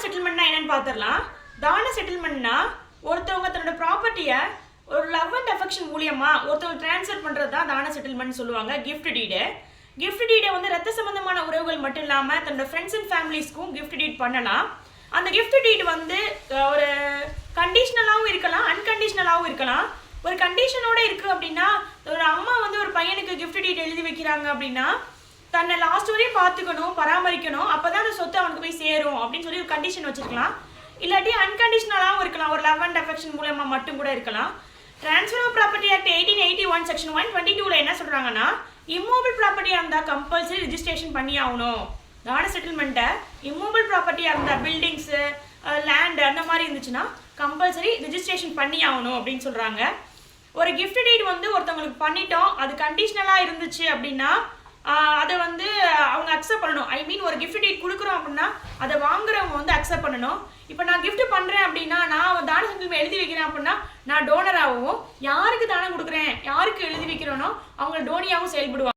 செட்டில்மெண்ட்னா என்னன்னு பார்த்துடலாம். தான செட்டில்மெண்ட்னா ஒருத்தவங்க தன்னோட ப்ராப்பர்ட்டியை ஒரு லவ் அண்ட் அஃபெக்ஷன் மூலியமா ஒருத்தவங்க டிரான்ஸ்ஃபர் பண்ணுறது தான் தான செட்டில்மெண்ட் சொல்லுவாங்க. கிஃப்ட் டீடு வந்து ரத்த சம்பந்தமான உறவுகள் மட்டும் இல்லாமல் தன்னோட ஃப்ரெண்ட்ஸ் அண்ட் ஃபேமிலிஸ்க்கும் கிஃப்ட் டீட் பண்ணலாம். அந்த கிஃப்ட் டீட் வந்து ஒரு கண்டிஷனலாகவும் இருக்கலாம், அன்கண்டிஷனலாகவும் இருக்கலாம். ஒரு கண்டிஷனோட இருக்குது அப்படின்னா, ஒரு அம்மா வந்து ஒரு பையனுக்கு கிஃப்ட் டீட் எழுதி வைக்கிறாங்க அப்படின்னா தன்னை லாஸ்ட் வரையும் பார்த்துக்கணும், பராமரிக்கணும், அப்போ தான் அந்த சொத்து அவனுக்கு போய் சேரும் அப்படின்னு சொல்லி ஒரு கண்டிஷன் வச்சுருக்கலாம். இல்லாட்டி அன்கண்டிஷனலாகவும் இருக்கலாம், ஒரு லவ் அண்ட் அஃபெக்ஷன் மூலமாக மட்டும் கூட இருக்கலாம். Transfer of property act 1881 section 122 என்ன சொல்கிறாங்கன்னா, இம்மூவபிள் ப்ராப்பர்ட்டியாக இருந்தால் கம்பல்சரி ரிஜிஸ்ட்ரேஷன் பண்ணி ஆகணும். தான செட்டில்மெண்ட்டை இம்மூவபிள் ப்ராப்பர்ட்டியாக இருந்தால் பில்டிங்ஸு, லேண்டு அந்த மாதிரி இருந்துச்சுன்னா கம்பல்சரி ரிஜிஸ்ட்ரேஷன் பண்ணி ஆகணும் அப்படின்னு சொல்கிறாங்க. ஒரு கிஃப்ட் டீட் வந்து ஒருத்தவங்களுக்கு பண்ணிட்டோம், அது கண்டிஷனலாக இருந்துச்சு அப்படின்னா அதை வந்து அவங்க அக்செப்ட் பண்ணணும். ஐ மீன் ஒரு கிஃப்ட் டீட் கொடுக்குறோம் அப்படின்னா அதை வாங்குறவங்க வந்து அக்செப்ட் பண்ணணும். இப்போ நான் கிஃப்ட் பண்ணுறேன் அப்படின்னா, நான் தான செட்டில்மெண்ட் எழுதி வைக்கிறேன் அப்படின்னா நான் டோனராகவும், யாருக்கு தானம் கொடுக்குறேன் யாருக்கு எழுதி வைக்கிறேனோ அவங்க டோனியாகவும் செயல்படுவாங்க.